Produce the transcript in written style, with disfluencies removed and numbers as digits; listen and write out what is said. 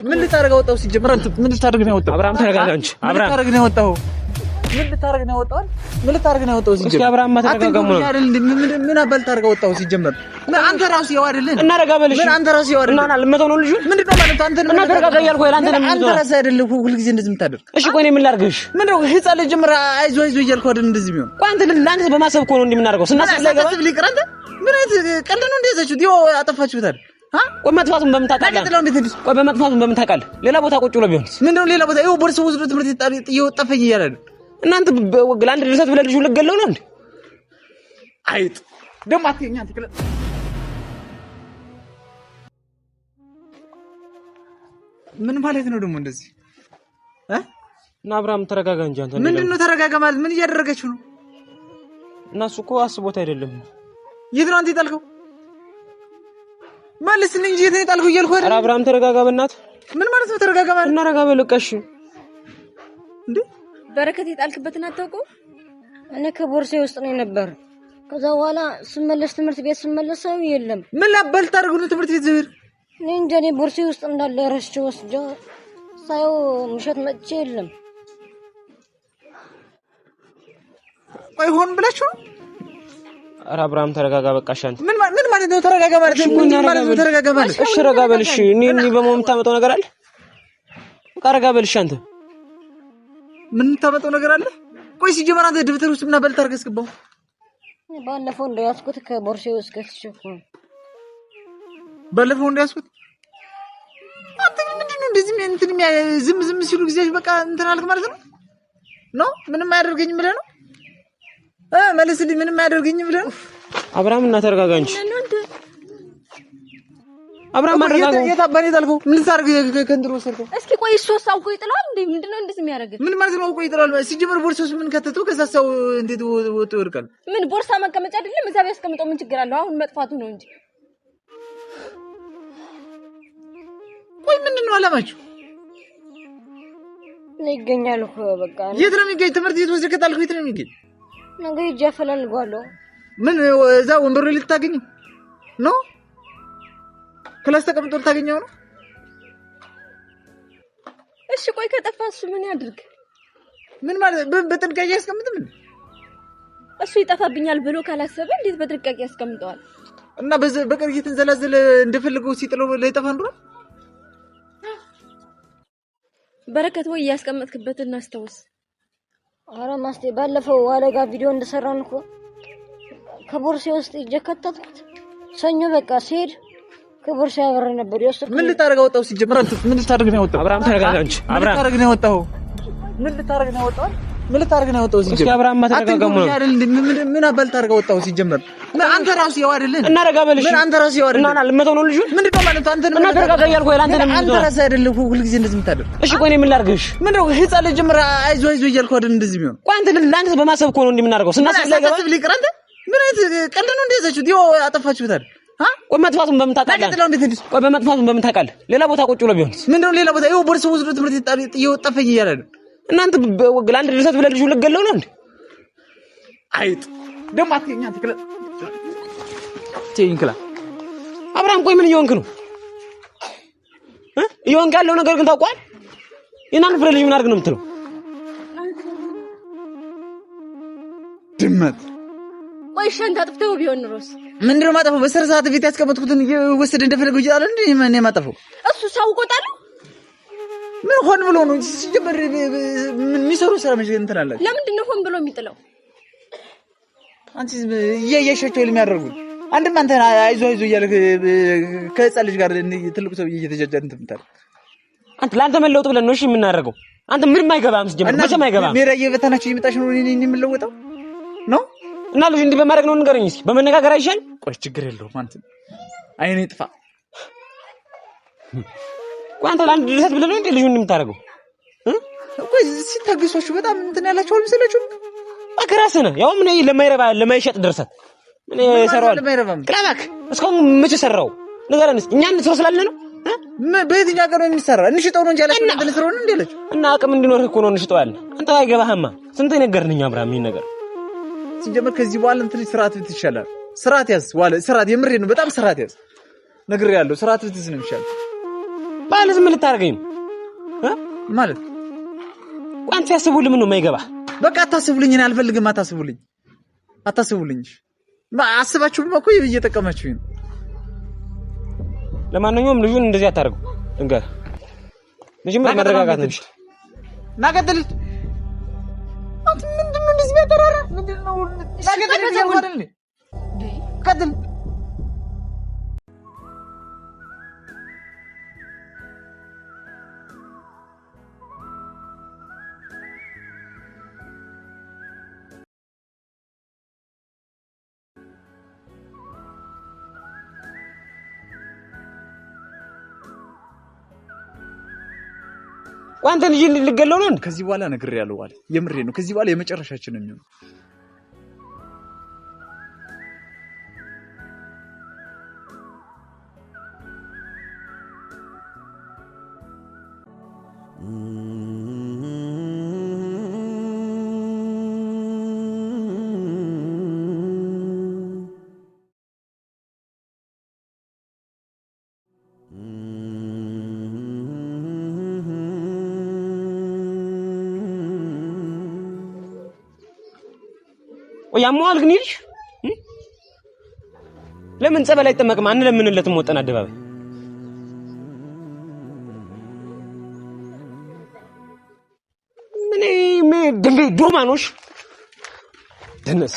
ምን ልታረጋ ወጣው ሲጀመር አንተ ምን ልታረግ ነው ወጣው አብርሃም ተረጋጋ እንጂ አብርሃም ልታረግ ነው ወጣው ምን ልታረግ ነው ወጣው ምን ልታረግ ነው ወጣው ሲጀመር አብርሃም ተረጋጋ ምን አባል ታረጋ ወጣው ሲጀመር አንተ ራሱ ያዋርልን እና ረጋ በልሽ ምን አንተ ራሱ ያዋርልን እና ልመተው ነው ልጅ ምንድነው ማለት አንተ እና ተረጋጋ ያልኩ አንተ ለምን አንተ ራስህ አይደለም ሁሉ ጊዜ እንደዚህ የምታደርግ እሺ ቆይ እኔ ምን ላድርግሽ ምንድነው ህፃን ልጅ ጀምራ አይዞ እያልኩ አይደል እንደዚህ የሚሆን ቆይ አንተ ለአንተ በማሰብ እኮ ነው እንደምናደርገው ስናስብ ላይ ገባ ምን አይነት ቀልድ ነው እንደዛችሁ ዲዮ አጠፋችሁታል ቆይ መጥፋቱን በምን ታውቃለህ? ቆይ በመጥፋቱን በምን ታውቃለህ? ሌላ ቦታ ቁጭ ብሎ ቢሆንስ? ምንድነው ሌላ ቦታ? ይኸው ቦርሳው ወስዶ ትምህርት እየወጣፈኝ እያለ ነው። እናንተ ለአንድ ድርሰት ብለህ ልጁን ልትገለው ነው እንዴ? አይጥ ደግሞ አትኛ ትክለ ምን ማለት ነው ደግሞ እንደዚህ? እና አብርሃም ተረጋጋ እንጂ አንተ ምንድነው ተረጋጋ ማለት? ምን እያደረገችው ነው? እና እሱ እኮ አስቦት አይደለም። የት ነው አንተ የጣልከው? መልስልኝ እንጂ የት ነው የጣልከው እያልኩ አይደል? ኧረ አብርሃም ተረጋጋ በእናትህ። ምን ማለት ነው ተረጋጋ ማለት? እና ረጋ በል በቃ እሺ። እንዴ በረከት የጣልክበትን አታውቀው? እኔ ከቦርሳዬ ውስጥ ነው ነበር። ከዛ በኋላ ስመለስ ትምህርት ቤት ስመለስ ሰው የለም። ምን ላበል ታርጉ ነው ትምህርት ቤት ዘብር? እኔ እንጃ እኔ ቦርሳዬ ውስጥ እንዳለ ረስቼው ወስጄው ሳየው ምሽት መጥቼ የለም። ቆይ ሆን ብላችሁ ነው? ኧረ አብርሃም ተረጋጋ በቃ እሺ። አንተ ምን ማለት ነው ተረጋጋ ማለት? ምን ማለት ነው ተረጋጋ ማለት? እሺ ረጋ በል እሺ። እኔ በመሆን የምታመጣው ነገር አለ? በቃ ረጋ በል እሺ። አንተ ምን የምታመጣው ነገር አለ? ቆይ ሲጀመር አንተ ደብተር ውስጥ ምን አበል ታርገህ አስገባው? ባለፈው እንደያዝኩት ከቦርሳዬ ውስጥ ከተሸፈነ ባለፈው እንደያዝኩት አንተ ምንድነው እንደዚህ እንትን ዝም ሲሉ ጊዜ በቃ እንትን አልክ ማለት ነው? ምንም አያደርገኝም ብለህ ነው? መልስልኝ ምንም አያደርገኝም ብለህ ነው? አብርሃም እና ተረጋጋ እንጂ አብርሃም አረጋጋው። የታባኔ ታልከው ምን ታርግ ከንድሮ ወሰድከው? እስኪ ቆይ እሱ አውቆ ይጥላል እንዴ? ምንድነው እንደዚህ የሚያደርግ? ምን ማለት ነው አውቆ ይጥላል? ሲጀመር ቦርሳውስ ምን ከተተው ከሳሳው እንዴት ወጥቶ ይወርቃል? ምን ቦርሳ መቀመጫ አይደለም እዛ ቢያስቀምጠው ምን ችግር አለው? አሁን መጥፋቱ ነው እንጂ። ቆይ ምንድነው አላማችሁ? ይገኛል እኮ በቃ የት ነው የሚገኝ? ትምህርት ቤት ወስደህ ከጣልከው የት ነው የሚገኝ? ነገ ሂጅ አፈላልገዋለሁ። ምን እዛ ወንበሩ ላይ ልታገኘው ነው? ክላስ ተቀምጦ ልታገኘው ነው? እሺ ቆይ ከጠፋስ ምን ያድርግ? ምን ማለት በጥንቃቄ ያስቀምጥም እንዴ? እሱ ይጠፋብኛል ብሎ ካላሰበ እንዴት በጥንቃቄ ያስቀምጠዋል? እና በቀር እየተንዘላዘለ እንደፈለገው ሲጥለው ለይጠፋ እንደሆነ በረከት ወይ ያስቀመጥክበትን አስታውስ። ኧረ ማስቴ ባለፈው አለጋ ቪዲዮ እንደሰራን እኮ ከቦርሳዬ ውስጥ እየከተትኩት ሰኞ በቃ ሲሄድ ከቦርሳዬ አብሬ ነበር የወሰድኩት። ምን ልታረጋ ወጣው ሲጀመር አንተ ምን ልታረግ ነው ወጣው? አብርሃም ተረጋጋ እንጂ አብርሃም ልታረግ ነው ወጣው? ምን ልታረግ ነው ወጣው? ምን ልታረግ ነው ወጣው ሲጀመር? እስኪ አብርሃም ተረጋጋ ምን አባል ታረጋ ወጣው ሲጀመር? አንተ ራሱ ያዋርልን እና ረጋ በልሽ ምን አንተ ራሱ ያዋርልን እና ልመተው ነው ልጅ ምንድነው ማለት አንተ እና ተረጋጋ ያልኩ አንተ ለምን አንተ ራስህ አይደለም ሁሉ ጊዜ እንደዚህ የምታደርግ? እሺ ቆይ እኔ ምን ላድርግሽ? ምንድነው ህፃን ልጅ ጀምራ አይዞ እያልኩ አይደል እንደዚህ የሚሆን? ቆይ አንተ ለአንተ በማሰብ እኮ ነው እንደምናደርገው ስናስብ ላይ ገባ። ምን አይነት ቀልድ ነው እንደዛችሁ ዲዮ አጠፋችሁታል? ቆይ መጥፋቱን በምን ታውቃለህ? ቆይ በመጥፋቱን በምን ታውቃለህ? ሌላ ቦታ ቁጭ ብሎ ቢሆንስ? ምንድነው ሌላ ቦታ? ይኸው ቦርሳው ወስዶ ትምህርት እየወጣፈኝ እያለ ነው። እናንተ ለአንድ ድርሰት ብለህ ልጁን ልትገለው ነው እንዴ? አይጥ ደግሞ አትኛ ትክለ ቴንክላ አብርሃም ቆይ ምን እየሆንክ ነው? እየሆንክ ያለው ነገር ግን ታውቋል? የናን ፍሬ ልጅ ምን አድርግ ነው የምትለው? ድመት ቆይ ሻንታ አጥፍተው ቢሆን ኑሮስ ምንድነው ማጠፈው? በስር ሰዓት ቤት ያስቀመጥኩትን እየወሰደ እንደፈለገው ይላል እንዴ? ምን የማጠፈው እሱ ሳውቆታል። ምን ሆን ብሎ ነው ሲጀመር? ምን የሚሰሩ ስራ ምን እንትን አላችሁ? ለምንድን ነው ሆን ብሎ የሚጥለው? አንቺ እያያሻቸው የሚያደርጉት አንድም አንተ አይዞ እያለ ከህፃን ልጅ ጋር ትልቁ ሰው እየተጃጃለ እንትን ምታል። አንተ ለአንተ መለወጥ ብለን ነው እሺ የምናደርገው? አንተ ምንም አይገባም ሲጀመር መቼም አይገባም። ሜዳ እየበተናችሁ እየመጣሽ ነው እኔ የምለወጠው ነው እና ልጅ እንዲህ በማድረግ ነው ንገረኝ እስኪ። በመነጋገር አይሻል? ቆይ ችግር የለውም አንተ አይኔ ጥፋ። ቆይ አንተ ለአንድ ድርሰት ብለህ ነው እንዴ ልጁን እንደምታደርገው? ቆይ ሲታገሷችሁ በጣም እንትን ያላችሁ አልመሰላችሁም? አከራሰነ ያው ምን ለማይረባ ለማይሸጥ ድርሰት ምን ሰራው? ክላባክ እስካሁን መቼ ሰራው? ንገረን እስኪ። እኛን ሰው ስላልን ነው በየትኛው ቀን ነው የሚሰራ? እንሽጠው ነው እንጂ ያላችሁ እንትን ስራው ነው እንዴ አለች። እና አቅም እንዲኖርህ እኮ ነው እንሽጠው ያለ። አንተ አይገባህማ። ስንት ነገርንኛ አብርሃም ይሄን ነገር ሲጀመር ከዚህ በኋላ እንትን ስርዓት ብት ይሻላል። ስርዓት ያዝ ዋለ ስርዓት የምሬ ነው። በጣም ስርዓት ያዝ ነግሬያለሁ። ስርዓት ብትስ ነው የሚሻለው። ባለስ ምን ልታረገኝ ማለት ቋንት ያስቡልኝ ምን ነው የማይገባ በቃ አታስቡልኝ እኔ አልፈልግም አታስቡልኝ አስባችሁም እኮ እየተጠቀማችሁኝ ነው ለማንኛውም ልጁን እንደዚህ አታርጉ እንገር መጀመሪያ መረጋጋት ነው ናቀጥል አንተ ምንድነው እንደዚህ ያጠራራ ምንድነው ናቀጥል ቀጥል ቋንተ ልጅ ልገለው ነው ከዚህ በኋላ ነግሬያለሁ ዋል የምሬ ነው ከዚህ በኋላ የመጨረሻችን ነው የሚሆነው ያሟል ግን ይልሽ ለምን ጸበል አይጠመቅም አን ለምንለትም ወጠን አደባባይ ምን ዶማኖሽ ደነስ